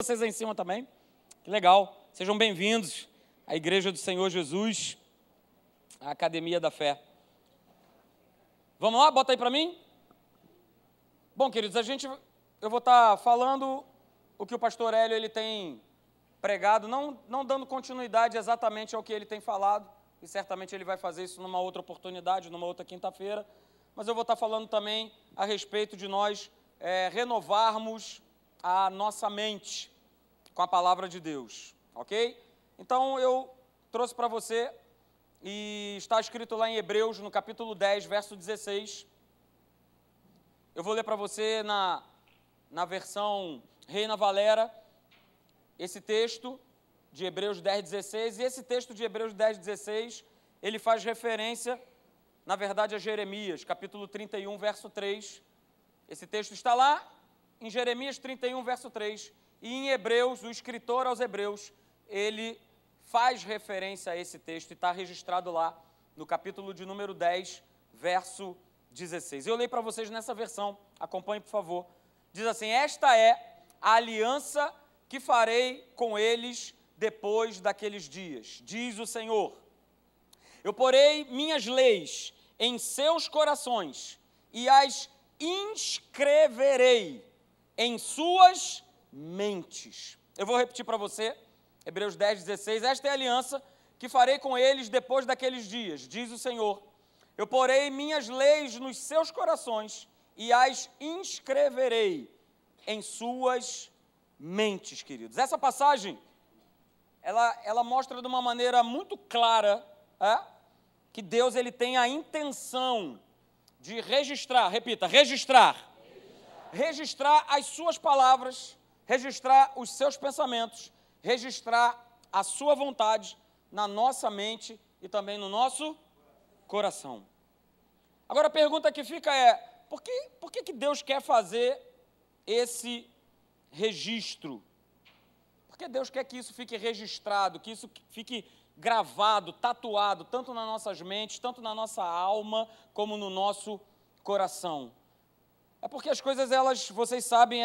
Vocês aí em cima também. Que legal. Sejam bem-vindos à Igreja do Senhor Jesus, à Academia da Fé. Vamos lá? Bota aí para mim. Bom, queridos, eu vou estar falando o que o pastor Hélio ele tem pregado, não dando continuidade exatamente ao que ele tem falado, e certamente ele vai fazer isso numa outra oportunidade, numa outra quinta-feira, mas eu vou estar falando também a respeito de nós renovarmos a nossa mente com a palavra de Deus, ok? Então, eu trouxe para você, e está escrito lá em Hebreus, no capítulo 10, verso 16. Eu vou ler para você na versão Reina Valera, esse texto de Hebreus 10, 16, e esse texto de Hebreus 10, 16, ele faz referência, na verdade, a Jeremias, capítulo 31, verso 3. Esse texto está lá em Jeremias 31, verso 3, e em Hebreus, o escritor aos Hebreus, ele faz referência a esse texto e está registrado lá no capítulo de número 10, verso 16. Eu leio para vocês nessa versão, acompanhe por favor. Diz assim: esta é a aliança que farei com eles depois daqueles dias, diz o Senhor. Eu porei minhas leis em seus corações e as inscreverei em suas mentes. Eu vou repetir para você, Hebreus 10, 16. Esta é a aliança que farei com eles depois daqueles dias, diz o Senhor. Eu porei minhas leis nos seus corações e as inscreverei em suas mentes, queridos. Essa passagem, ela mostra de uma maneira muito clara que Deus ele tem a intenção de registrar, repita, registrar as suas palavras, registrar os seus pensamentos, registrar a sua vontade na nossa mente e também no nosso coração. Agora a pergunta que fica é, por que Deus quer fazer esse registro? Por que Deus quer que isso fique registrado, que isso fique gravado, tatuado, tanto nas nossas mentes, tanto na nossa alma, como no nosso coração? É porque as coisas, vocês sabem,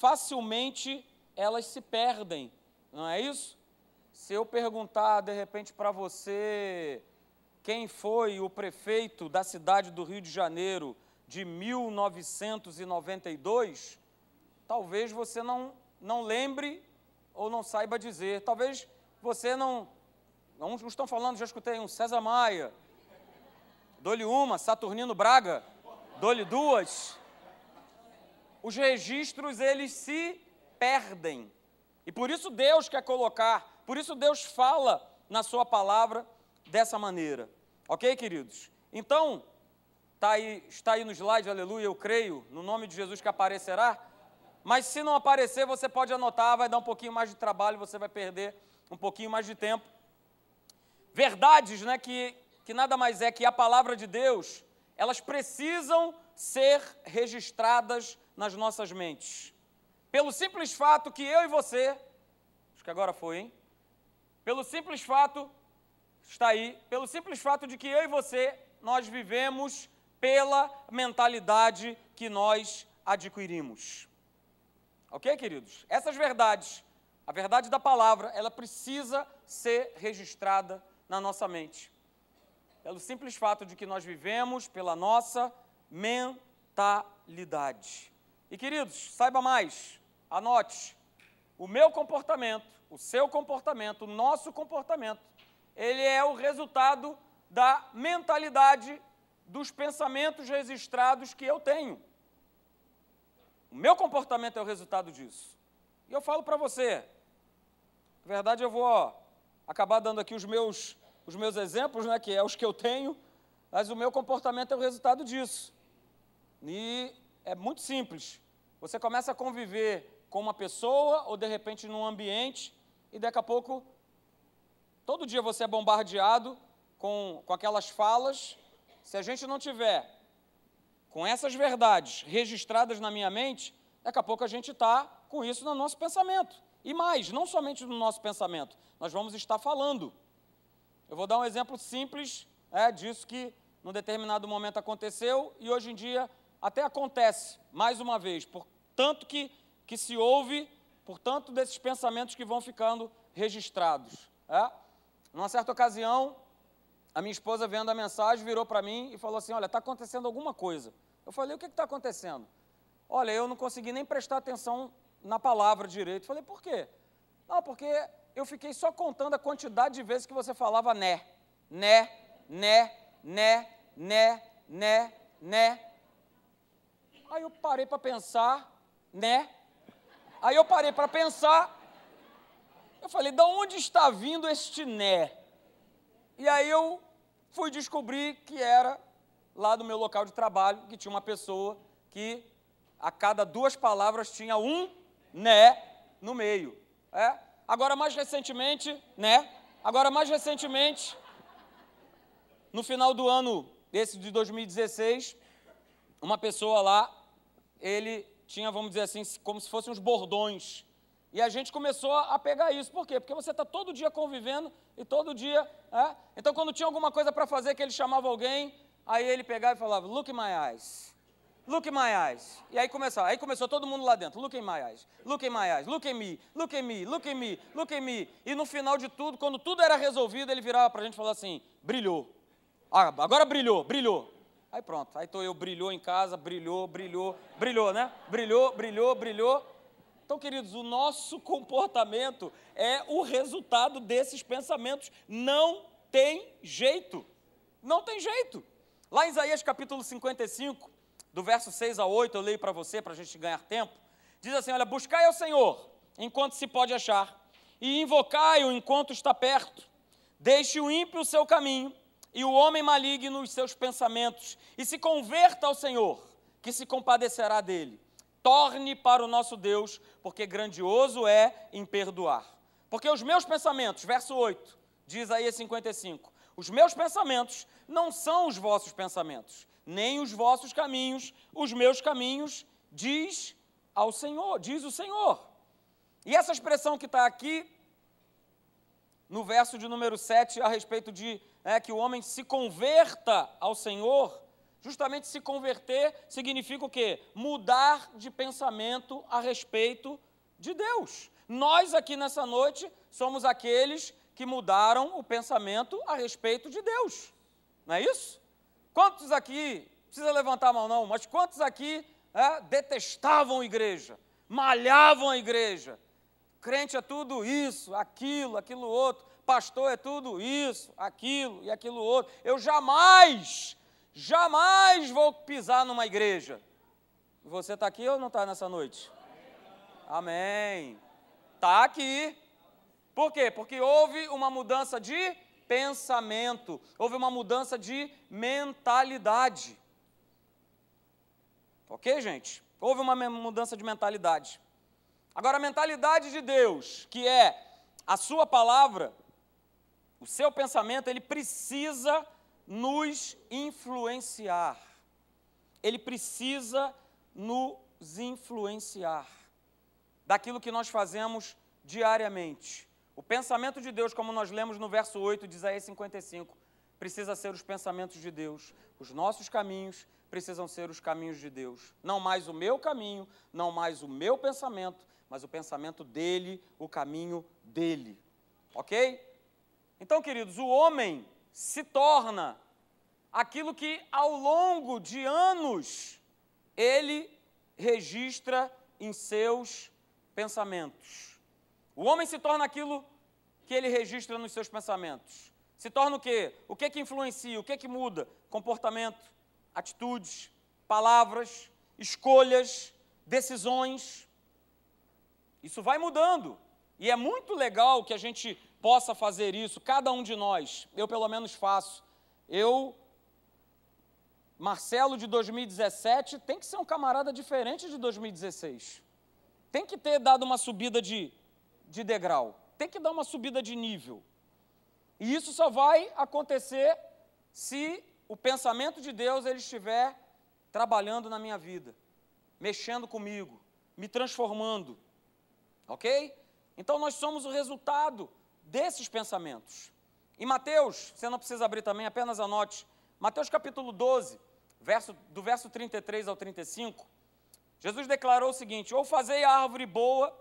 facilmente se perdem, não é isso? Se eu perguntar, de repente, para você, quem foi o prefeito da cidade do Rio de Janeiro de 1992, talvez você não lembre ou não saiba dizer. Talvez você não estão falando, já escutei um César Maia, dou-lhe uma, Saturnino Braga, dou-lhe duas. Os registros, eles se perdem. E por isso Deus quer colocar, por isso Deus fala na sua palavra dessa maneira. Ok, queridos? Então, está aí no slide, aleluia, eu creio, no nome de Jesus que aparecerá. Mas se não aparecer, você pode anotar, vai dar um pouquinho mais de trabalho, você vai perder um pouquinho mais de tempo. Verdades, né, que nada mais é que a palavra de Deus, elas precisam ser registradas nas nossas mentes. Pelo simples fato que eu e você, acho que agora foi, hein? Pelo simples fato, está aí, pelo simples fato de que eu e você, nós vivemos pela mentalidade que nós adquirimos. Ok, queridos? Essas verdades, a verdade da palavra, ela precisa ser registrada na nossa mente. Pelo simples fato de que nós vivemos pela nossa mentalidade. E, queridos, saiba mais, anote, o meu comportamento, o seu comportamento, o nosso comportamento, ele é o resultado da mentalidade dos pensamentos registrados que eu tenho. O meu comportamento é o resultado disso. E eu falo para você, na verdade eu vou acabar dando aqui os meus exemplos, né, que é os que eu tenho, mas o meu comportamento é o resultado disso. E é muito simples. Você começa a conviver com uma pessoa ou, de repente, num ambiente e, daqui a pouco, todo dia você é bombardeado com aquelas falas. Se a gente não tiver com essas verdades registradas na minha mente, daqui a pouco a gente está com isso no nosso pensamento. E mais, não somente no nosso pensamento, nós vamos estar falando. Eu vou dar um exemplo simples disso que, num determinado momento, aconteceu e, hoje em dia, até acontece, mais uma vez, por tanto que se ouve Portanto, desses pensamentos que vão ficando registrados. Numa certa ocasião, a minha esposa, vendo a mensagem, virou para mim e falou assim, olha, está acontecendo alguma coisa. Eu falei, o que está acontecendo? Olha, eu não consegui nem prestar atenção na palavra direito. Eu falei, por quê? Não, porque eu fiquei só contando a quantidade de vezes que você falava né. Aí eu parei para pensar, eu falei, de onde está vindo este né? E aí eu fui descobrir que era lá do meu local de trabalho, que tinha uma pessoa que a cada 2 palavras tinha um né no meio. Agora mais recentemente, no final do ano, esse de 2016, uma pessoa lá, ele tinha, vamos dizer assim, como se fossem uns bordões. E a gente começou a pegar isso. Por quê? Porque você está todo dia convivendo e todo dia... Então, quando tinha alguma coisa para fazer, que ele chamava alguém, aí ele pegava e falava, look in my eyes. Look in my eyes. E aí começou todo mundo lá dentro. Look in my eyes. Look in my eyes. Look at me. Look at me. Look at me. Look at me. E no final de tudo, quando tudo era resolvido, ele virava para a gente e falava assim, brilhou. Agora brilhou. Aí pronto, aí estou eu, brilhou em casa, brilhou, né? Brilhou. Então, queridos, o nosso comportamento é o resultado desses pensamentos. Não tem jeito. Lá em Isaías capítulo 55, do verso 6 a 8, eu leio para você, para a gente ganhar tempo, diz assim, olha, buscai ao Senhor, enquanto se pode achar, e invocai-o enquanto está perto. Deixe o ímpio o seu caminho, e o homem maligno os seus pensamentos, e se converta ao Senhor, que se compadecerá dele. Torne para o nosso Deus, porque grandioso é em perdoar. Porque os meus pensamentos, verso 8, de Isaías 55, os meus pensamentos não são os vossos pensamentos, nem os vossos caminhos, os meus caminhos, diz o Senhor. E essa expressão que está aqui, no verso de número 7, a respeito de que o homem se converta ao Senhor, justamente se converter significa o quê? Mudar de pensamento a respeito de Deus. Nós aqui nessa noite somos aqueles que mudaram o pensamento a respeito de Deus. Não é isso? Quantos aqui, não precisa levantar a mão não, mas quantos aqui detestavam a igreja, malhavam a igreja? Crente é tudo isso, aquilo outro, pastor é tudo isso, aquilo e aquilo outro. Eu jamais vou pisar numa igreja. Você está aqui ou não está nessa noite? Amém. Está aqui. Por quê? Porque houve uma mudança de pensamento, houve uma mudança de mentalidade. Ok, gente? Houve uma mudança de mentalidade. Agora, a mentalidade de Deus, que é a sua palavra, o seu pensamento, ele precisa nos influenciar. Ele precisa nos influenciar daquilo que nós fazemos diariamente. O pensamento de Deus, como nós lemos no verso 8 de Isaías 55, precisa ser os pensamentos de Deus. Os nossos caminhos precisam ser os caminhos de Deus. Não mais o meu caminho, não mais o meu pensamento, mas o pensamento dele, o caminho dele. Ok? Então, queridos, o homem se torna aquilo que ao longo de anos ele registra em seus pensamentos. O homem se torna aquilo que ele registra nos seus pensamentos. Se torna o quê? O que influencia? O que muda? Comportamento, atitudes, palavras, escolhas, decisões. Isso vai mudando. E é muito legal que a gente possa fazer isso, cada um de nós. Eu, pelo menos, faço. Marcelo, de 2017, tem que ser um camarada diferente de 2016. Tem que ter dado uma subida de degrau. Tem que dar uma subida de nível. E isso só vai acontecer se o pensamento de Deus ele estiver trabalhando na minha vida, mexendo comigo, me transformando. Ok? Então, nós somos o resultado desses pensamentos. Em Mateus, você não precisa abrir também, apenas anote. Mateus capítulo 12, do verso 33 ao 35, Jesus declarou o seguinte: ou fazei a árvore boa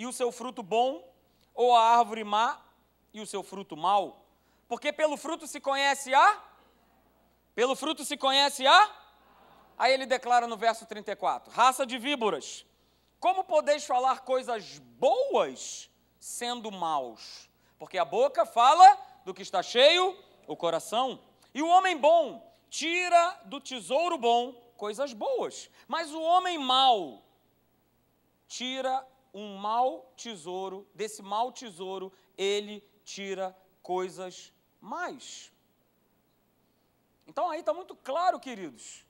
e o seu fruto bom, ou a árvore má e o seu fruto mau? Porque pelo fruto se conhece a... Pelo fruto se conhece a... Aí ele declara no verso 34, raça de víboras, como podeis falar coisas boas sendo maus? Porque a boca fala do que está cheio o coração. E o homem bom tira do tesouro bom coisas boas, mas o homem mau tira um mau tesouro, desse mau tesouro ele tira coisas más. Então aí está muito claro, queridos,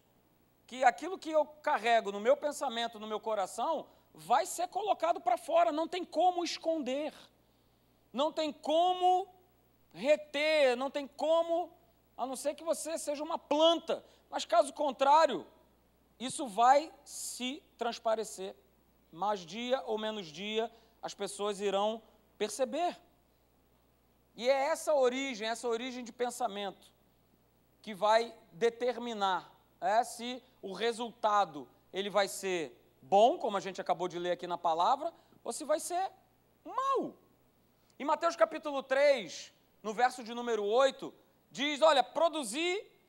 que aquilo que eu carrego no meu pensamento, no meu coração, vai ser colocado para fora, não tem como esconder, não tem como reter, não tem como, a não ser que você seja uma planta, mas caso contrário, isso vai se transparecer, mais dia ou menos dia, as pessoas irão perceber. E é essa origem de pensamento, que vai determinar se o resultado ele vai ser bom, como a gente acabou de ler aqui na palavra, ou se vai ser mau. Em Mateus capítulo 3, no verso de número 8, diz, olha,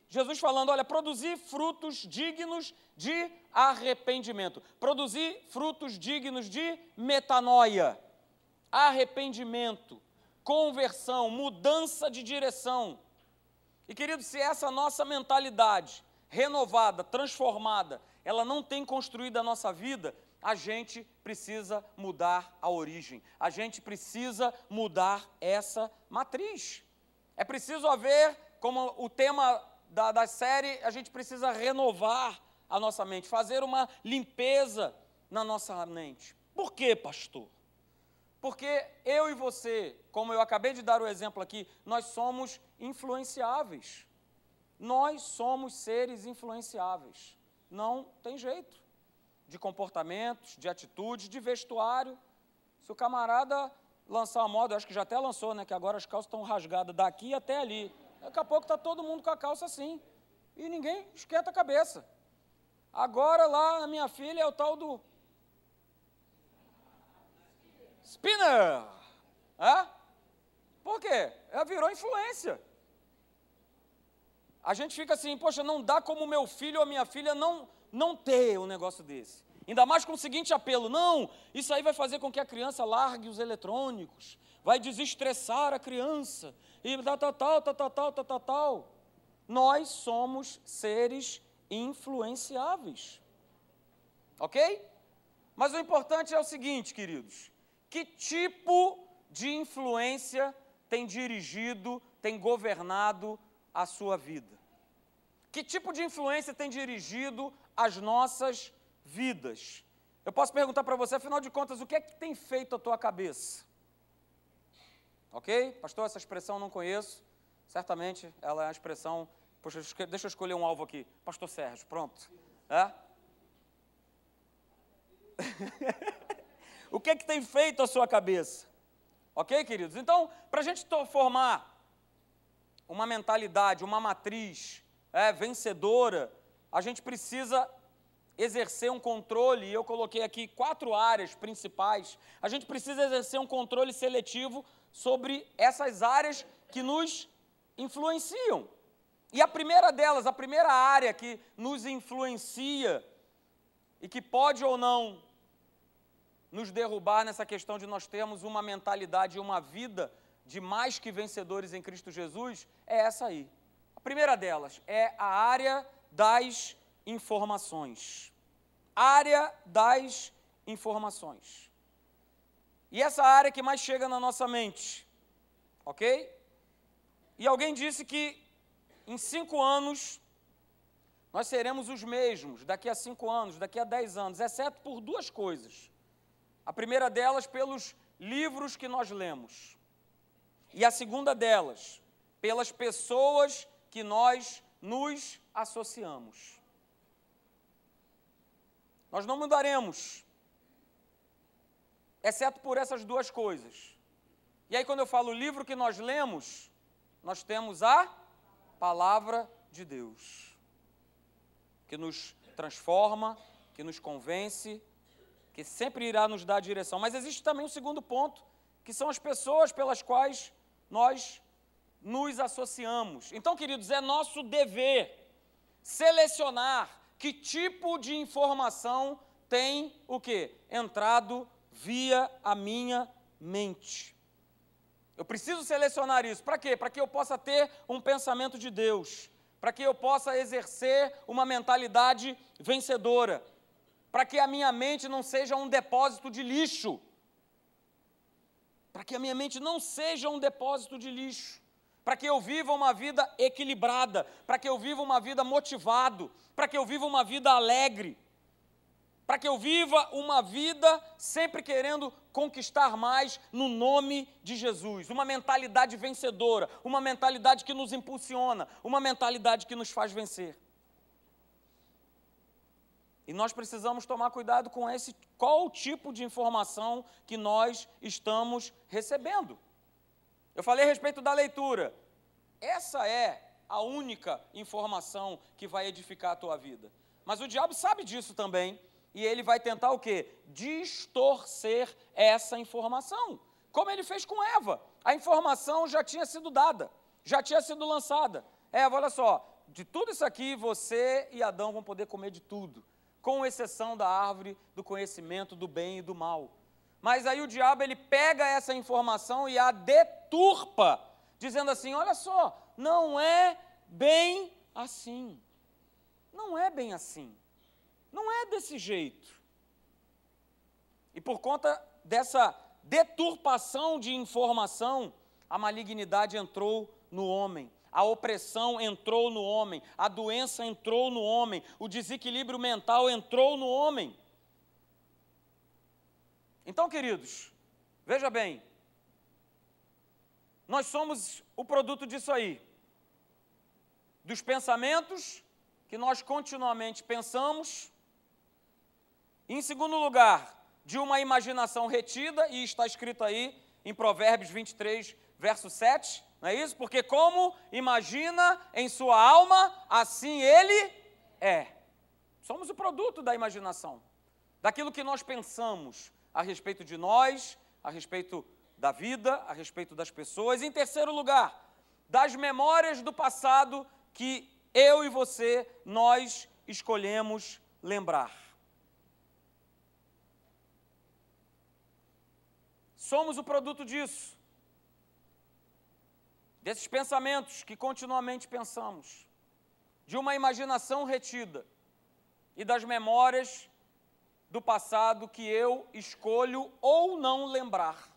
Jesus falando, olha, produzir frutos dignos de arrependimento. Produzir frutos dignos de metanoia, arrependimento, conversão, mudança de direção. E, querido, se essa nossa mentalidade renovada, transformada, ela não tem construído a nossa vida, a gente precisa mudar a origem, a gente precisa mudar essa matriz. É preciso haver, como o tema da série, a gente precisa renovar a nossa mente, fazer uma limpeza na nossa mente. Por quê, pastor? Porque eu e você, como eu acabei de dar o exemplo aqui, nós somos influenciáveis. Nós somos seres influenciáveis. Não tem jeito. De comportamentos, de atitudes, de vestuário. Se o camarada lançar uma moda, eu acho que já até lançou, né? Que agora as calças estão rasgadas daqui até ali. Daqui a pouco está todo mundo com a calça assim. E ninguém esquenta a cabeça. Agora lá a minha filha é o tal do spinner. Por quê? Ela virou influência. A gente fica assim, poxa, não dá como meu filho ou minha filha não ter um negócio desse. Ainda mais com o seguinte apelo, não, isso aí vai fazer com que a criança largue os eletrônicos, vai desestressar a criança, e tal. Nós somos seres influenciáveis. Ok? Mas o importante é o seguinte, queridos, que tipo de influência tem dirigido, tem governado a sua vida? Que tipo de influência tem dirigido as nossas vidas? Eu posso perguntar para você, afinal de contas, o que é que tem feito a tua cabeça? Ok? Pastor, essa expressão eu não conheço. Certamente ela é uma expressão... Poxa, deixa eu escolher um alvo aqui. Pastor Sérgio, pronto. O que é que tem feito a sua cabeça? Ok, queridos? Então, para a gente formar uma mentalidade, uma matriz vencedora, a gente precisa exercer um controle, e eu coloquei aqui 4 áreas principais. A gente precisa exercer um controle seletivo sobre essas áreas que nos influenciam. E a primeira delas, a primeira área que nos influencia e que pode ou não nos derrubar nessa questão de nós termos uma mentalidade e uma vida de mais que vencedores em Cristo Jesus, é essa aí. A primeira delas é a área das informações. Área das informações. E essa área que mais chega na nossa mente, ok? E alguém disse que em 5 anos nós seremos os mesmos, daqui a 5 anos, daqui a 10 anos, exceto por 2 coisas. A primeira delas, pelos livros que nós lemos. E a segunda delas, pelas pessoas que nós nos associamos. Nós não mudaremos, exceto por essas 2 coisas. E aí, quando eu falo livro que nós lemos, nós temos a Palavra de Deus, que nos transforma, que nos convence, que sempre irá nos dar a direção. Mas existe também um segundo ponto, que são as pessoas pelas quais nós nos associamos. Então, queridos, é nosso dever selecionar que tipo de informação tem o quê? Entrado via a minha mente. Eu preciso selecionar isso. Para quê? Para que eu possa ter um pensamento de Deus, para que eu possa exercer uma mentalidade vencedora, para que a minha mente não seja um depósito de lixo, para que a minha mente não seja um depósito de lixo, para que eu viva uma vida equilibrada, para que eu viva uma vida motivado, para que eu viva uma vida alegre, para que eu viva uma vida sempre querendo conquistar mais no nome de Jesus. Uma mentalidade vencedora, uma mentalidade que nos impulsiona, uma mentalidade que nos faz vencer. E nós precisamos tomar cuidado com qual tipo de informação que nós estamos recebendo. Eu falei a respeito da leitura. Essa é a única informação que vai edificar a tua vida. Mas o diabo sabe disso também. E ele vai tentar o quê? Distorcer essa informação. Como ele fez com Eva. A informação já tinha sido dada, já tinha sido lançada. Eva, olha só, de tudo isso aqui, você e Adão vão poder comer de tudo, com exceção da árvore do conhecimento do bem e do mal. Mas aí o diabo, ele pega essa informação e a deturpa, dizendo assim, olha só, não é bem assim. Não é bem assim. Não é desse jeito. E por conta dessa deturpação de informação, a malignidade entrou no homem, a opressão entrou no homem, a doença entrou no homem, o desequilíbrio mental entrou no homem. Então, queridos, veja bem, nós somos o produto disso aí, dos pensamentos que nós continuamente pensamos. Em segundo lugar, de uma imaginação retida, e está escrito aí em Provérbios 23, verso 7, não é isso? Porque como imagina em sua alma, assim ele é. Somos o produto da imaginação, daquilo que nós pensamos a respeito de nós, a respeito da vida, a respeito das pessoas. Em terceiro lugar, das memórias do passado que eu e você, nós escolhemos lembrar. Somos o produto disso, desses pensamentos que continuamente pensamos, de uma imaginação retida e das memórias do passado que eu escolho ou não lembrar.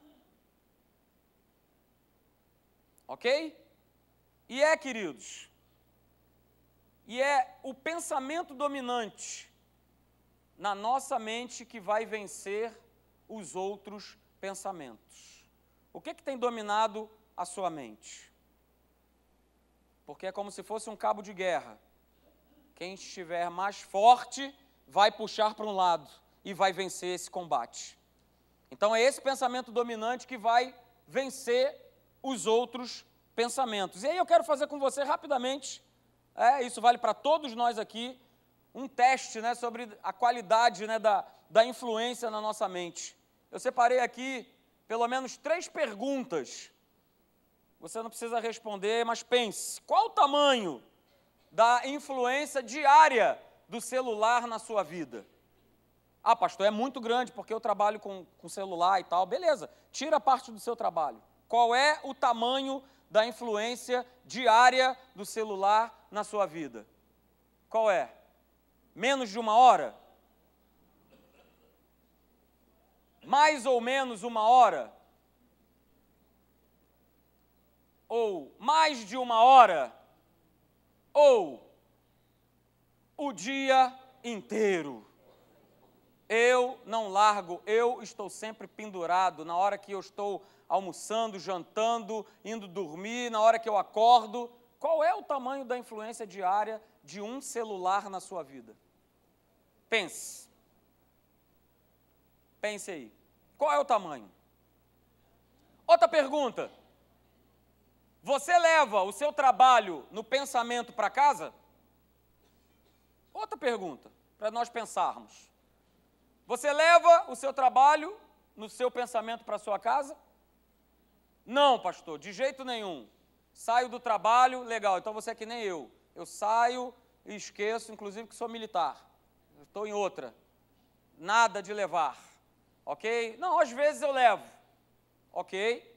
Ok? Queridos, e é o pensamento dominante na nossa mente que vai vencer os outros pensamentos. O que tem dominado a sua mente? Porque é como se fosse um cabo de guerra. Quem estiver mais forte vai puxar para um lado e vai vencer esse combate. Então é esse pensamento dominante que vai vencer os outros pensamentos. E aí eu quero fazer com você rapidamente, isso vale para todos nós aqui, um teste, sobre a qualidade, da influência na nossa mente. Eu separei aqui pelo menos 3 perguntas. Você não precisa responder, mas pense. Qual o tamanho da influência diária do celular na sua vida? Ah, pastor, é muito grande porque eu trabalho com celular e tal. Beleza, tira parte do seu trabalho. Qual é o tamanho da influência diária do celular na sua vida? Qual é? Menos de 1 hora? Mais ou menos 1 hora? Ou mais de 1 hora? Ou o dia inteiro? Eu não largo, eu estou sempre pendurado, na hora que eu estou almoçando, jantando, indo dormir, na hora que eu acordo. Qual é o tamanho da influência diária de um celular na sua vida? Pense. Pense aí. Qual é o tamanho? Outra pergunta. Você leva o seu trabalho no pensamento para casa? Outra pergunta, para nós pensarmos. Você leva o seu trabalho no seu pensamento para a sua casa? Não, pastor, de jeito nenhum. Saio do trabalho, legal, então você é que nem eu. Eu saio e esqueço, inclusive que sou militar. Estou em outra. Nada de levar, ok? Não, às vezes eu levo, ok?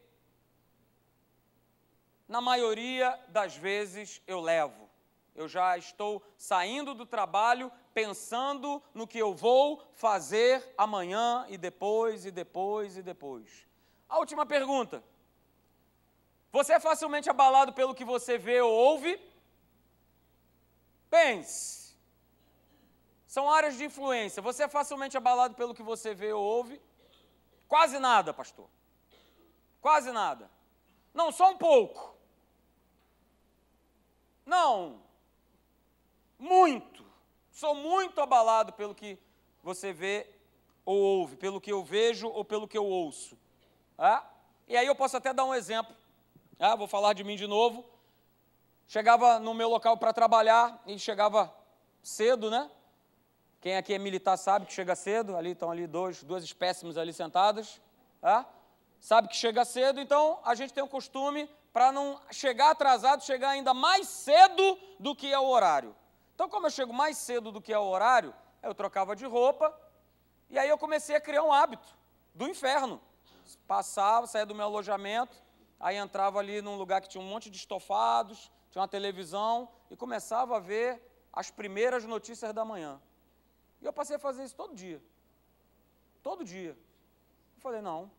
Na maioria das vezes eu levo. Eu já estou saindo do trabalho pensando no que eu vou fazer amanhã e depois, e depois, e depois. A última pergunta. Você é facilmente abalado pelo que você vê ou ouve? Pense. São áreas de influência. Você é facilmente abalado pelo que você vê ou ouve? Quase nada, pastor. Quase nada. Não, só um pouco. Não. Muito. Sou muito abalado pelo que você vê ou ouve, pelo que eu vejo ou pelo que eu ouço. E aí eu posso até dar um exemplo. Vou falar de mim de novo. Chegava no meu local para trabalhar e chegava cedo, né? Quem aqui é militar sabe que chega cedo. Ali estão ali duas espécimes ali sentadas. Sabe que chega cedo, então a gente tem o costume, para não chegar atrasado, chegar ainda mais cedo do que é o horário. Então, como eu chego mais cedo do que é o horário, eu trocava de roupa, e aí eu comecei a criar um hábito do inferno. Passava, saía do meu alojamento, aí entrava ali num lugar que tinha um monte de estofados, tinha uma televisão, e começava a ver as primeiras notícias da manhã. E eu passei a fazer isso todo dia. Todo dia. Eu falei, não.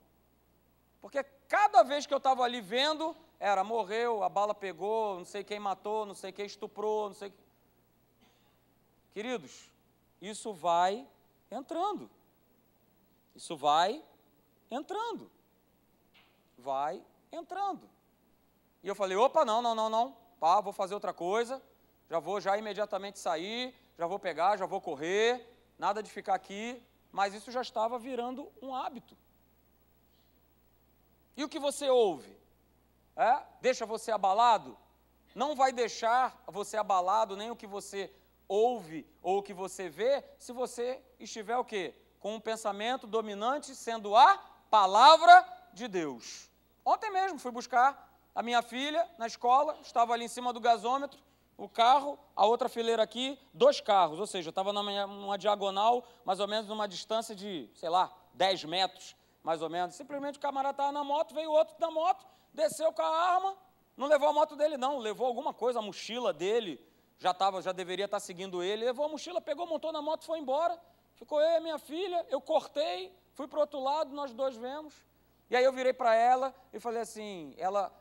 Porque cada vez que eu estava ali vendo, era morreu, a bala pegou, não sei quem matou, não sei quem estuprou, não sei... Queridos, isso vai entrando. Isso vai entrando. Vai entrando. E eu falei, opa, não. Vou fazer outra coisa. Já vou imediatamente sair, já vou pegar, já vou correr. Nada de ficar aqui. Mas isso já estava virando um hábito. E o que você ouve? Deixa você abalado? Não vai deixar você abalado nem o que você ouve ou o que você vê, se você estiver o quê? Com um pensamento dominante sendo a palavra de Deus. Ontem mesmo fui buscar a minha filha na escola, estava ali em cima do gasômetro, o carro, a outra fileira aqui, 2 carros, ou seja, eu estava numa diagonal, mais ou menos numa distância de, 10 metros, mais ou menos. Simplesmente o camarada estava na moto, veio outro da moto, desceu com a arma, não levou a moto dele não, levou alguma coisa, a mochila dele, já deveria estar seguindo ele, levou a mochila, pegou, montou na moto, foi embora, ficou eu e a minha filha, eu cortei, fui para o outro lado, nós dois vemos, e aí eu virei para ela e falei assim, ela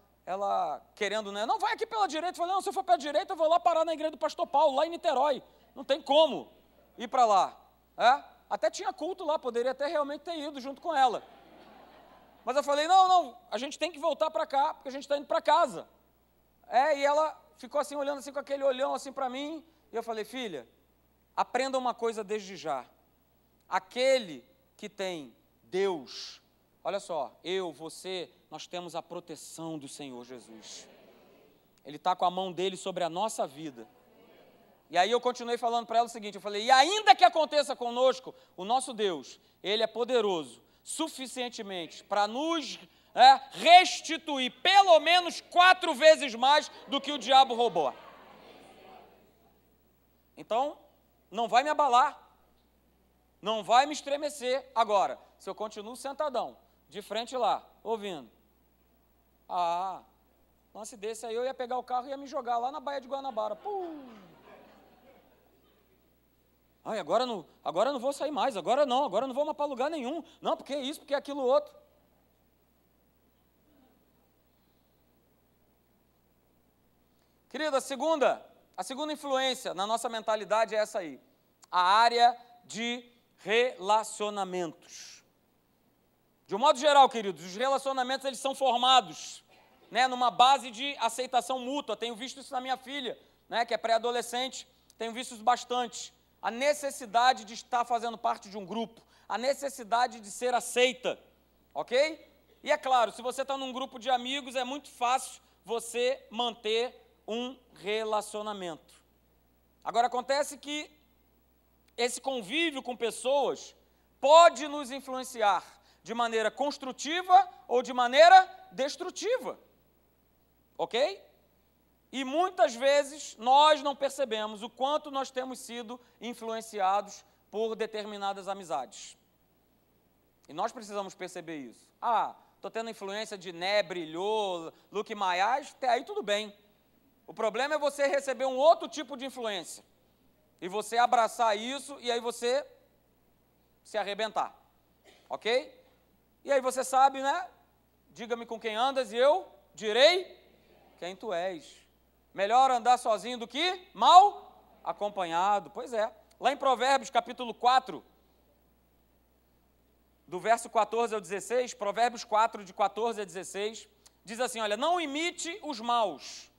querendo, né, não, vai aqui pela direita, eu falei, não, se eu for pela direita, eu vou lá parar na igreja do pastor Paulo, lá em Niterói, não tem como ir para lá, até tinha culto lá, poderia até realmente ter ido junto com ela, mas eu falei, não, a gente tem que voltar para cá, porque a gente está indo para casa, e ela ficou assim, olhando assim com aquele olhão assim para mim, e eu falei, filha, aprenda uma coisa desde já, aquele que tem Deus, olha só, eu, você, nós temos a proteção do Senhor Jesus, Ele está com a mão dele sobre a nossa vida, e aí eu continuei falando para ela o seguinte, eu falei, e ainda que aconteça conosco, o nosso Deus, Ele é poderoso, suficientemente para nos restituir pelo menos 4 vezes mais do que o diabo roubou. Então, não vai me abalar, não vai me estremecer. Agora, se eu continuo sentadão, de frente lá, ouvindo, lance desse aí eu ia pegar o carro e ia me jogar lá na Baía de Guanabara. Agora eu não vou sair mais, agora não vou mais para lugar nenhum. Não, porque isso, porque aquilo outro. Querida, a segunda influência na nossa mentalidade é essa aí. A área de relacionamentos. De um modo geral, queridos, os relacionamentos eles são formados, numa base de aceitação mútua. Tenho visto isso na minha filha, que é pré-adolescente, tenho visto isso bastante. A necessidade de estar fazendo parte de um grupo, a necessidade de ser aceita, ok? E é claro, se você está num grupo de amigos, é muito fácil você manter um relacionamento. Agora, acontece que esse convívio com pessoas pode nos influenciar de maneira construtiva ou de maneira destrutiva. Ok? E muitas vezes nós não percebemos o quanto nós temos sido influenciados por determinadas amizades. E nós precisamos perceber isso. Estou tendo influência de Né, Brilhou, Luque Maiás, até aí tudo bem. O problema é você receber um outro tipo de influência. E você abraçar isso e aí você se arrebentar. Ok? E aí você sabe, né? Diga-me com quem andas e eu direi quem tu és. Melhor andar sozinho do que mal acompanhado. Pois é. Lá em Provérbios, capítulo 4, do verso 14 ao 16, Provérbios 4, de 14 a 16, diz assim, olha, não imite os maus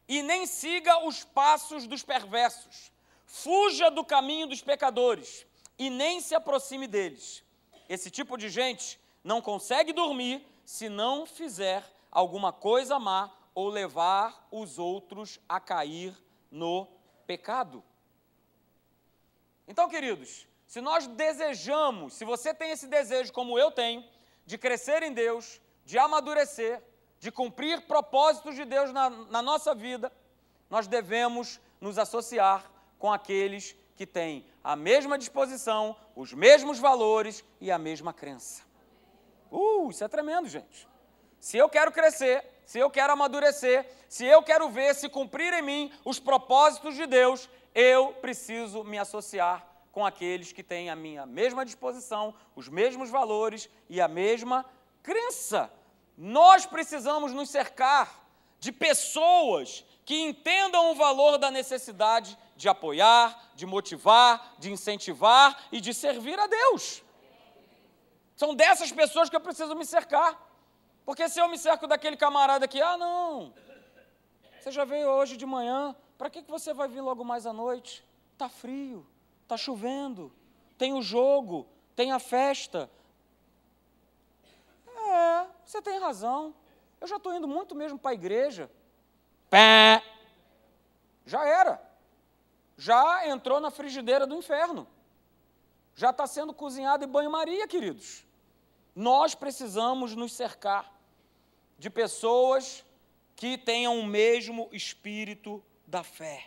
e nem siga os passos dos perversos. Fuja do caminho dos pecadores e nem se aproxime deles. Esse tipo de gente não consegue dormir se não fizer alguma coisa má ou levar os outros a cair no pecado. Então, queridos, se nós desejamos, se você tem esse desejo como eu tenho, de crescer em Deus, de amadurecer, de cumprir propósitos de Deus na nossa vida, nós devemos nos associar com aqueles que têm a mesma disposição, os mesmos valores e a mesma crença. Isso é tremendo, gente. Se eu quero crescer, se eu quero amadurecer, se eu quero ver se cumprir em mim os propósitos de Deus, eu preciso me associar com aqueles que têm a minha mesma disposição, os mesmos valores e a mesma crença. Nós precisamos nos cercar de pessoas que entendam o valor da necessidade de apoiar, de motivar, de incentivar e de servir a Deus. São dessas pessoas que eu preciso me cercar. Porque se eu me cerco daquele camarada aqui, não, você já veio hoje de manhã, para que você vai vir logo mais à noite? Está frio, está chovendo, tem o jogo, tem a festa. Você tem razão, eu já estou indo muito mesmo para a igreja. Já era, já entrou na frigideira do inferno, já está sendo cozinhado em banho-maria, queridos. Nós precisamos nos cercar de pessoas que tenham o mesmo espírito da fé.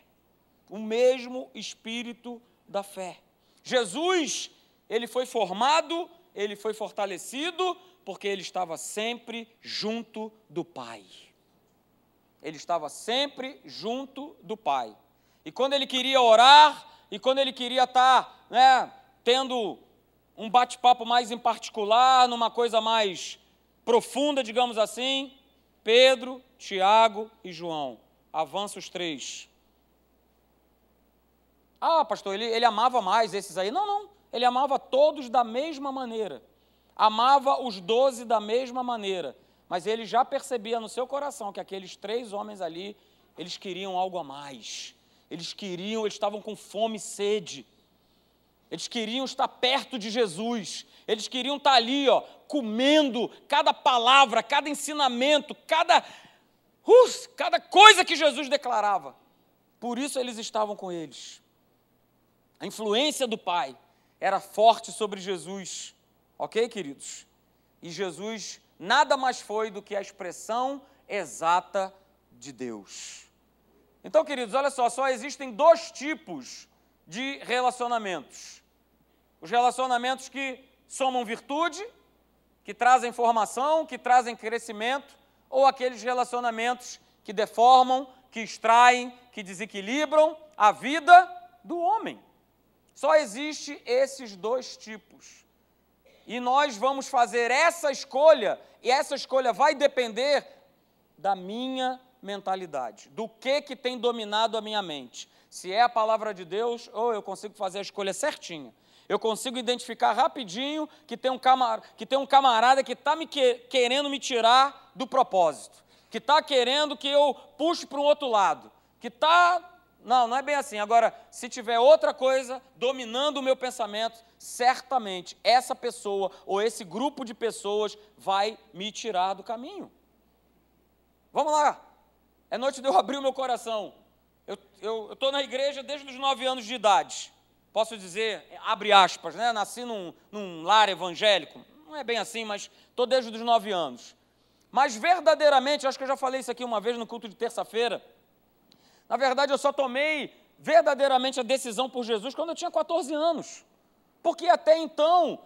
O mesmo espírito da fé. Jesus, ele foi formado, ele foi fortalecido, porque ele estava sempre junto do Pai. Ele estava sempre junto do Pai. E quando ele queria orar, e quando ele queria estar, tendo um bate-papo mais em particular, numa coisa mais profunda, digamos assim, Pedro, Tiago e João. Avança os três. Pastor, ele amava mais esses aí. Não, ele amava todos da mesma maneira. Amava os 12 da mesma maneira. Mas ele já percebia no seu coração que aqueles 3 homens ali, eles queriam algo a mais. Eles estavam com fome e sede. Eles queriam estar perto de Jesus. Eles queriam estar ali, comendo cada palavra, cada ensinamento, cada coisa que Jesus declarava. Por isso eles estavam com eles. A influência do Pai era forte sobre Jesus. Ok, queridos? E Jesus nada mais foi do que a expressão exata de Deus. Então, queridos, olha só existem 2 tipos de relacionamentos. Os relacionamentos que somam virtude, que trazem formação, que trazem crescimento, ou aqueles relacionamentos que deformam, que extraem, que desequilibram a vida do homem. Só existe esses 2 tipos. E nós vamos fazer essa escolha, e essa escolha vai depender da minha mentalidade, do que tem dominado a minha mente. Se é a palavra de Deus, eu consigo fazer a escolha certinha. Eu consigo identificar rapidinho que tem um camarada que está querendo me tirar do propósito, que está querendo que eu puxe para um outro lado, que está... Não é bem assim. Agora, se tiver outra coisa dominando o meu pensamento, certamente essa pessoa ou esse grupo de pessoas vai me tirar do Vamos lá. É noite de eu abrir o meu coração. Eu estou na igreja desde os 9 anos de idade. posso dizer, abre aspas, né? Nasci num lar evangélico. Não é bem assim, mas estou desde os 9 anos. Mas verdadeiramente, acho que eu já falei isso aqui uma vez no culto de terça-feira, na verdade eu só tomei verdadeiramente a decisão por Jesus quando eu tinha 14 anos. Porque até então,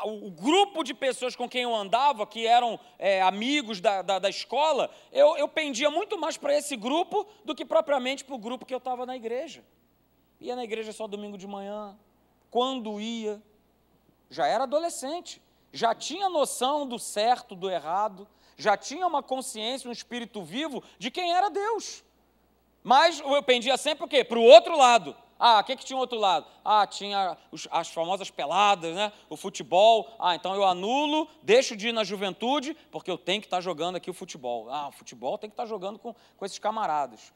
o grupo de pessoas com quem eu andava, que eram amigos da escola, eu pendia muito mais para esse grupo do que propriamente para o grupo que eu estava na igreja. Ia na igreja só domingo de manhã, quando ia, já era adolescente, já tinha noção do certo, do errado, já tinha uma consciência, um espírito vivo de quem era Deus. Mas eu pendia sempre o quê? Para o outro lado. O que tinha o outro lado? Tinha as famosas peladas, né? O futebol. Então eu anulo, deixo de ir na juventude, porque eu tenho que estar jogando aqui o futebol. O futebol tem que estar jogando com esses camaradas.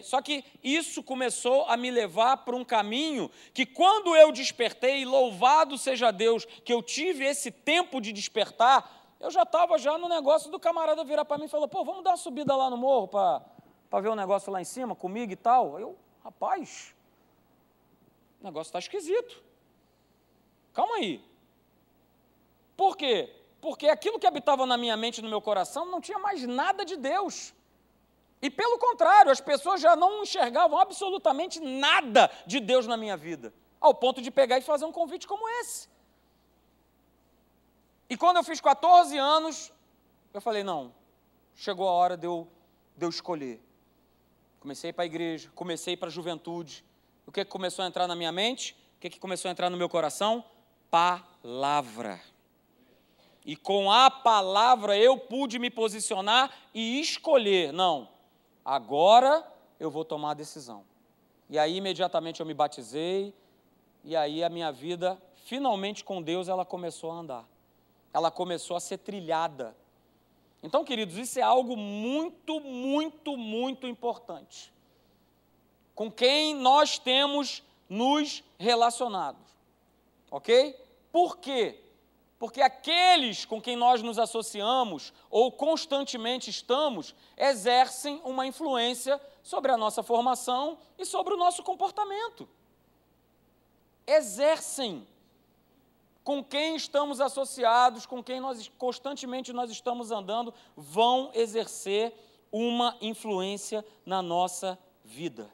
Só que isso começou a me levar para um caminho que, quando eu despertei, e louvado seja Deus, que eu tive esse tempo de despertar, eu já estava no negócio do camarada virar para mim e falar, vamos dar uma subida lá no morro para ver um negócio lá em cima comigo e tal. Rapaz, o negócio está esquisito. Calma aí. Por quê? Porque aquilo que habitava na minha mente e no meu coração não tinha mais nada de Deus. E pelo contrário, as pessoas já não enxergavam absolutamente nada de Deus na minha vida, ao ponto de pegar e fazer um convite como esse. E quando eu fiz 14 anos, eu falei, não, chegou a hora de eu escolher. Comecei a ir para a igreja, comecei a ir para a juventude. O que começou a entrar na minha mente? O que começou a entrar no meu coração? Palavra. E com a palavra eu pude me posicionar e escolher. Não, agora eu vou tomar a decisão. E aí imediatamente eu me batizei, e aí a minha vida, finalmente com Deus, ela começou a andar. Ela começou a ser trilhada. Então, queridos, isso é algo muito, muito, muito importante. Com quem nós temos nos relacionado, ok? Por quê? Porque aqueles com quem nós nos associamos ou constantemente estamos, exercem uma influência sobre a nossa formação e sobre o nosso comportamento. Exercem. Com quem estamos associados, com quem constantemente nós estamos andando, vão exercer uma influência na nossa vida.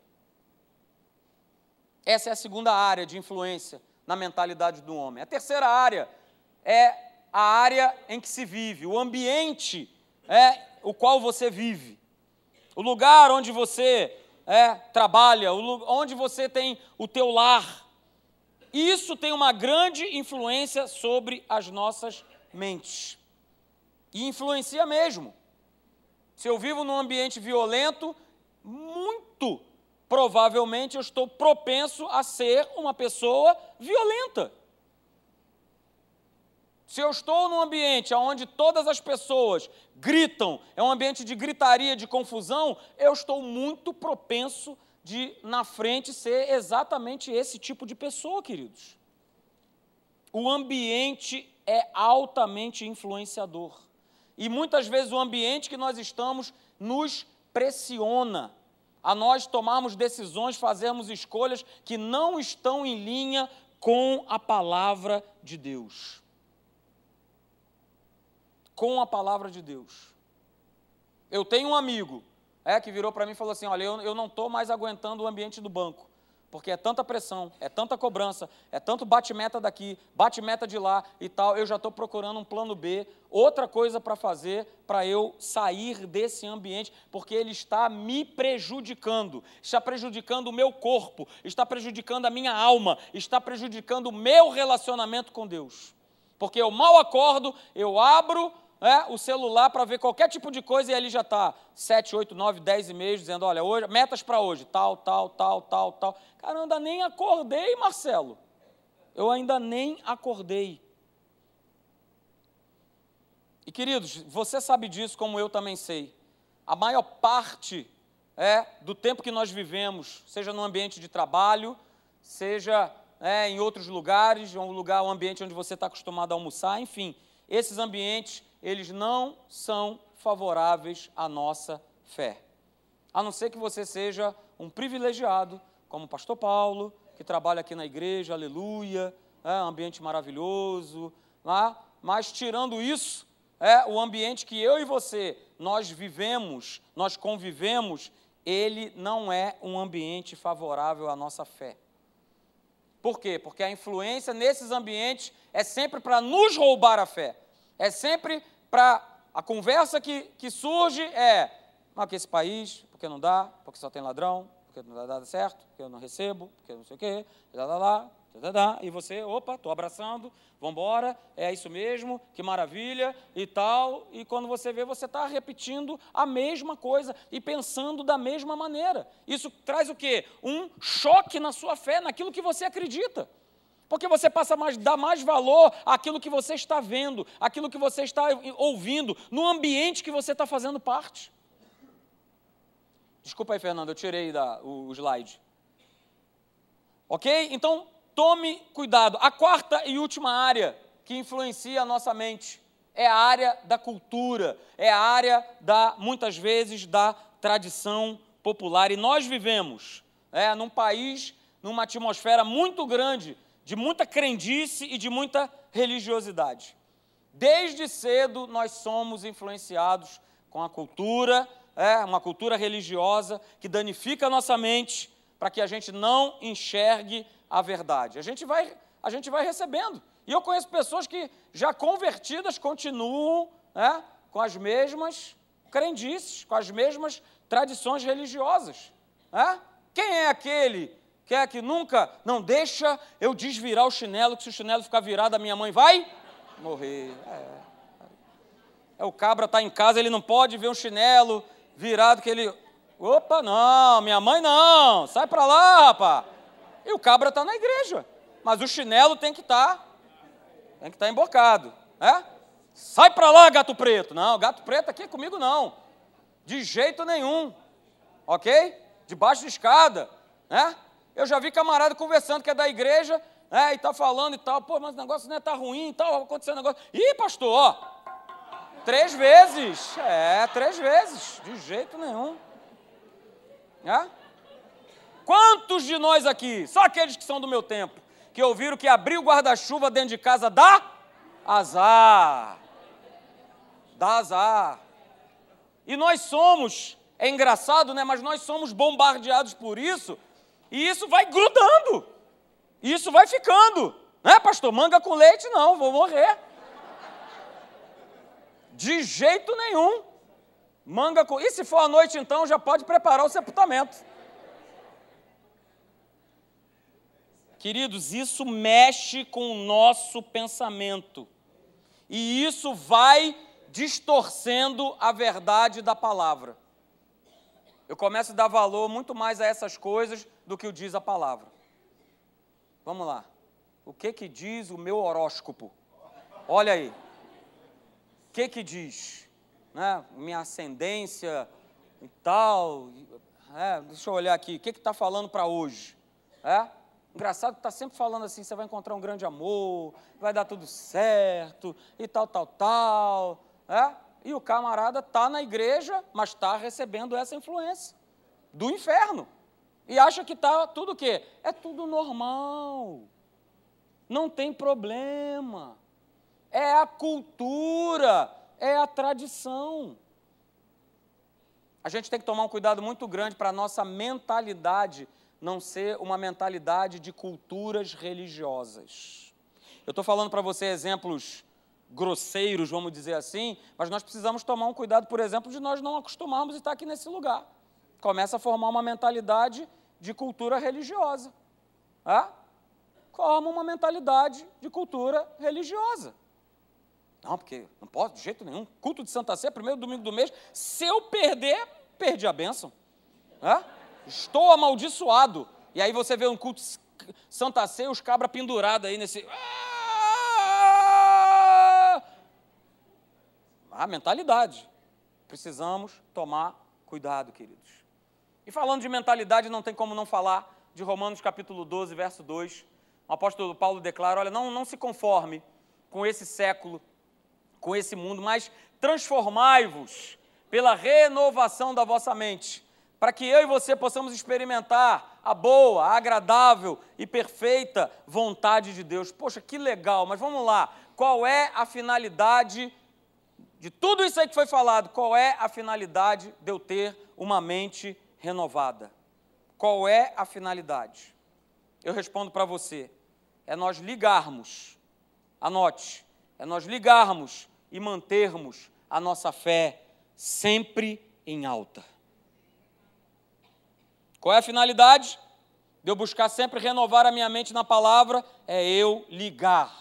Essa é a segunda área de influência na mentalidade do homem. A terceira área é a área em que se vive, o ambiente o qual você vive, o lugar onde você trabalha, onde você tem o teu lar. Isso tem uma grande influência sobre as nossas mentes. E influencia mesmo. Se eu vivo num ambiente violento, muito provavelmente eu estou propenso a ser uma pessoa violenta. Se eu estou num ambiente onde todas as pessoas gritam, é um ambiente de gritaria, de confusão, eu estou muito propenso de, na frente, ser exatamente esse tipo de pessoa, queridos. O ambiente é altamente influenciador. E muitas vezes o ambiente que nós estamos nos pressiona a nós tomarmos decisões, fazermos escolhas que não estão em linha com a palavra de Deus. Com a palavra de Deus. Eu tenho um amigo que virou para mim e falou assim, olha, eu não estou mais aguentando o ambiente do banco, porque é tanta pressão, é tanta cobrança, é tanto bate-meta daqui, bate-meta de lá e tal, eu já estou procurando um plano B, outra coisa para fazer, para eu sair desse ambiente, porque ele está me prejudicando, está prejudicando o meu corpo, está prejudicando a minha alma, está prejudicando o meu relacionamento com Deus. Porque eu mal acordo, eu abro o celular para ver qualquer tipo de coisa e ali já está 7, 8, 9, 10 e-mails dizendo, olha, hoje, metas para hoje, tal. Cara, eu ainda nem acordei, Marcelo. Eu ainda nem acordei. E, queridos, você sabe disso como eu também sei. A maior parte do tempo que nós vivemos, seja no ambiente de trabalho, seja em outros lugares, um ambiente onde você está acostumado a almoçar, enfim, esses ambientes, eles não são favoráveis à nossa fé. A não ser que você seja um privilegiado, como o pastor Paulo, que trabalha aqui na igreja, aleluia, ambiente maravilhoso, mas tirando isso, o ambiente que eu e você, nós vivemos, nós convivemos, ele não é um ambiente favorável à nossa fé. Por quê? Porque a influência nesses ambientes é sempre para nos roubar a fé. É sempre para... A conversa que surge que esse país, porque não dá, porque só tem ladrão, porque não dá certo, porque eu não recebo, porque não sei o quê, e você, opa, estou abraçando, vamos embora, é isso mesmo, que maravilha e tal, e quando você vê, você está repetindo a mesma coisa e pensando da mesma maneira. Isso traz o quê? Um choque na sua fé, naquilo que você acredita. Porque você passa a dar mais valor àquilo que você está vendo, àquilo que você está ouvindo, no ambiente que você está fazendo parte. Desculpa aí, Fernando, eu tirei o slide. Ok? Então, tome cuidado. A quarta e última área que influencia a nossa mente é a área da cultura, é a área, muitas vezes, da tradição popular. E nós vivemos num país, numa atmosfera muito grande, de muita crendice e de muita religiosidade. Desde cedo, nós somos influenciados com a cultura, uma cultura religiosa que danifica a nossa mente para que a gente não enxergue a verdade. A gente vai recebendo. E eu conheço pessoas que, já convertidas, continuam com as mesmas crendices, com as mesmas tradições religiosas. Quem é aquele que nunca, não deixa eu desvirar o chinelo, que se o chinelo ficar virado, a minha mãe vai morrer. O cabra está em casa, ele não pode ver um chinelo virado, que ele... Opa, não, minha mãe não, sai para lá, rapaz. E o cabra está na igreja, mas o chinelo tem que estar embocado. Sai para lá, gato preto. Não, gato preto aqui comigo não, de jeito nenhum, ok? Debaixo de escada, Eu já vi camarada conversando que é da igreja, e está falando e tal, pô, mas o negócio está ruim e tal, aconteceu um negócio. Ih, pastor, 3 vezes, 3 vezes, de jeito nenhum. Quantos de nós aqui, só aqueles que são do meu tempo, que ouviram que abrir o guarda-chuva dentro de casa dá azar. Dá azar. E nós somos, é engraçado, né? Mas nós somos bombardeados por isso, e isso vai grudando, isso vai ficando. Pastor, manga com leite não, vou morrer. De jeito nenhum. E se for à noite, então, já pode preparar o sepultamento. Queridos, isso mexe com o nosso pensamento. E isso vai distorcendo a verdade da palavra. Eu começo a dar valor muito mais a essas coisas do que o diz a palavra. Vamos lá. O que diz o meu horóscopo? Olha aí. O que diz? Minha ascendência e tal. Deixa eu olhar aqui. O que está falando para hoje? Engraçado que está sempre falando assim, você vai encontrar um grande amor, vai dar tudo certo, e tal. E o camarada está na igreja, mas está recebendo essa influência do inferno. E acha que está tudo o quê? É tudo normal. Não tem problema. É a cultura, é a tradição. A gente tem que tomar um cuidado muito grande para a nossa mentalidade não ser uma mentalidade de culturas religiosas. Eu estou falando para você exemplos grosseiros, vamos dizer assim, mas nós precisamos tomar um cuidado, por exemplo, de nós não acostumarmos a estar aqui nesse lugar. Começa a formar uma mentalidade de cultura religiosa. Forma uma mentalidade de cultura religiosa. Não, porque não pode de jeito nenhum. Culto de Santa Ceia, primeiro domingo do mês. Se eu perder, perdi a bênção. Estou amaldiçoado. E aí você vê um culto de Santa Ceia, os cabras pendurados aí nesse... mentalidade. Precisamos tomar cuidado, queridos. E falando de mentalidade, não tem como não falar de Romanos capítulo 12, verso 2. O apóstolo Paulo declara, olha, não se conforme com esse século, com esse mundo, mas transformai-vos pela renovação da vossa mente, para que eu e você possamos experimentar a boa, a agradável e perfeita vontade de Deus. Poxa, que legal, mas vamos lá. Qual é a finalidade de tudo isso aí que foi falado? Qual é a finalidade de eu ter uma mente renovada? Qual é a finalidade? Eu respondo para você. É nós ligarmos, anote, é nós ligarmos e mantermos a nossa fé sempre em alta. Qual é a finalidade de eu buscar sempre renovar a minha mente na palavra? É eu ligar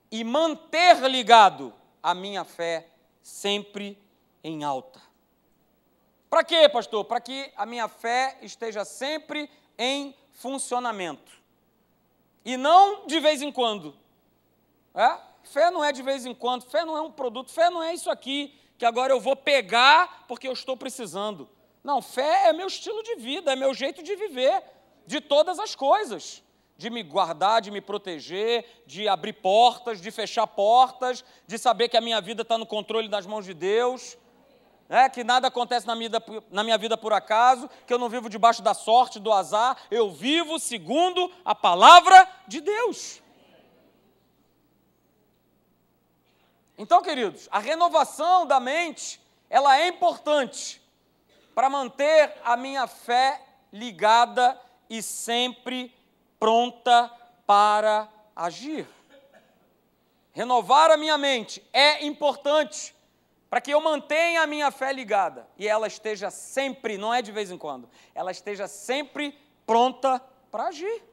e manter ligado a minha fé sempre em alta. Para quê, pastor? Para que a minha fé esteja sempre em funcionamento. E não de vez em quando. Fé não é de vez em quando, fé não é um produto, fé não é isso aqui, que agora eu vou pegar porque eu estou precisando. Não, fé é meu estilo de vida, é meu jeito de viver, de todas as coisas. De me guardar, de me proteger, de abrir portas, de fechar portas, de saber que a minha vida está no controle das mãos de Deus, que nada acontece na minha vida por acaso, que eu não vivo debaixo da sorte, do azar, eu vivo segundo a palavra de Deus. Então, queridos, a renovação da mente, ela é importante para manter a minha fé ligada e sempre pronta para agir. Renovar a minha mente é importante para que eu mantenha a minha fé ligada e ela esteja sempre, não é de vez em quando, ela esteja sempre pronta para agir.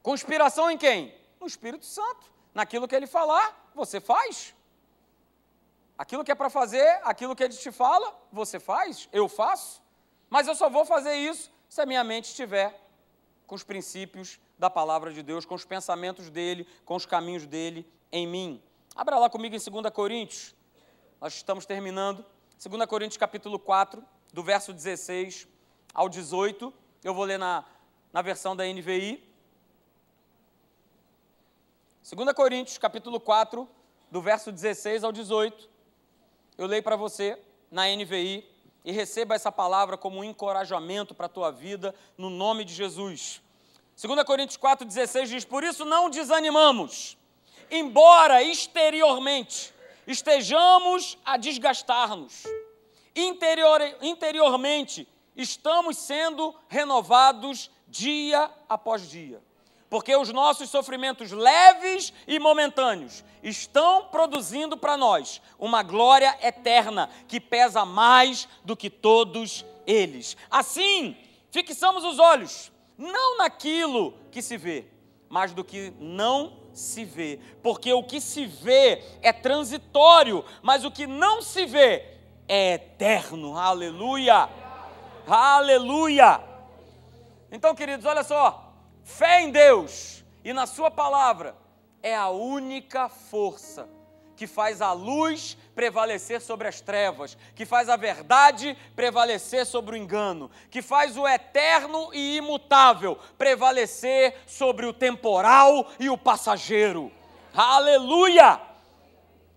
Com inspiração em quem? No Espírito Santo. Naquilo que ele falar, você faz. Aquilo que é para fazer, aquilo que ele te fala, você faz, eu faço. Mas eu só vou fazer isso se a minha mente estiver com os princípios da palavra de Deus, com os pensamentos dele, com os caminhos dele em mim. Abra lá comigo em 2 Coríntios, nós estamos terminando. 2 Coríntios capítulo 4, do verso 16 ao 18, eu vou ler na versão da NVI. 2 Coríntios, capítulo 4, do verso 16 ao 18, eu leio para você na NVI e receba essa palavra como um encorajamento para a tua vida, no nome de Jesus. 2 Coríntios 4, 16 diz, por isso não desanimamos, embora exteriormente estejamos a desgastar-nos, interiormente estamos sendo renovados dia após dia. Porque os nossos sofrimentos leves e momentâneos estão produzindo para nós uma glória eterna que pesa mais do que todos eles. Assim, fixamos os olhos, não naquilo que se vê, mas do que não se vê. Porque o que se vê é transitório, mas o que não se vê é eterno. Aleluia! Aleluia! Então, queridos, olha só. Fé em Deus e na sua palavra é a única força que faz a luz prevalecer sobre as trevas, que faz a verdade prevalecer sobre o engano, que faz o eterno e imutável prevalecer sobre o temporal e o passageiro. Aleluia!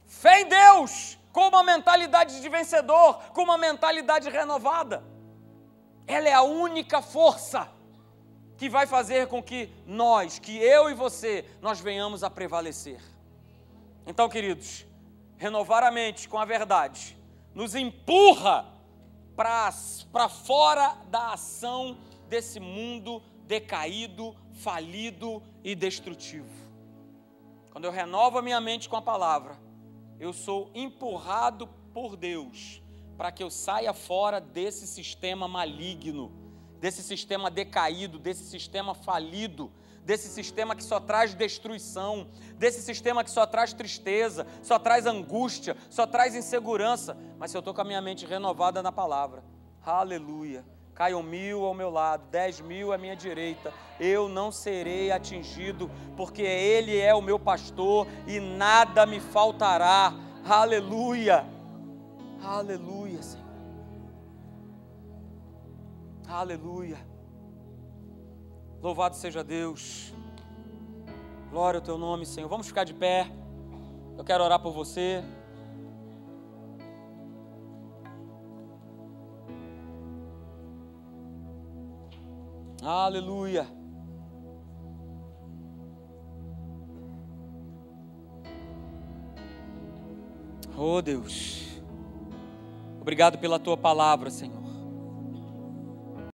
Fé em Deus com uma mentalidade de vencedor, com uma mentalidade renovada. Ela é a única força que vai fazer com que eu e você, nós venhamos a prevalecer. Então, queridos, renovar a mente com a verdade nos empurra para fora da ação desse mundo decaído, falido e destrutivo. Quando eu renovo a minha mente com a palavra, eu sou empurrado por Deus para que eu saia fora desse sistema maligno, desse sistema decaído, desse sistema falido, desse sistema que só traz destruição, desse sistema que só traz tristeza, só traz angústia, só traz insegurança. Mas se eu estou com a minha mente renovada na palavra, aleluia, caiam 1000 ao meu lado, 10.000 à minha direita, eu não serei atingido, porque Ele é o meu pastor e nada me faltará. Aleluia, aleluia, Senhor. Aleluia, louvado seja Deus, glória ao teu nome, Senhor. Vamos ficar de pé, eu quero orar por você. Aleluia. Oh Deus, obrigado pela tua palavra, Senhor.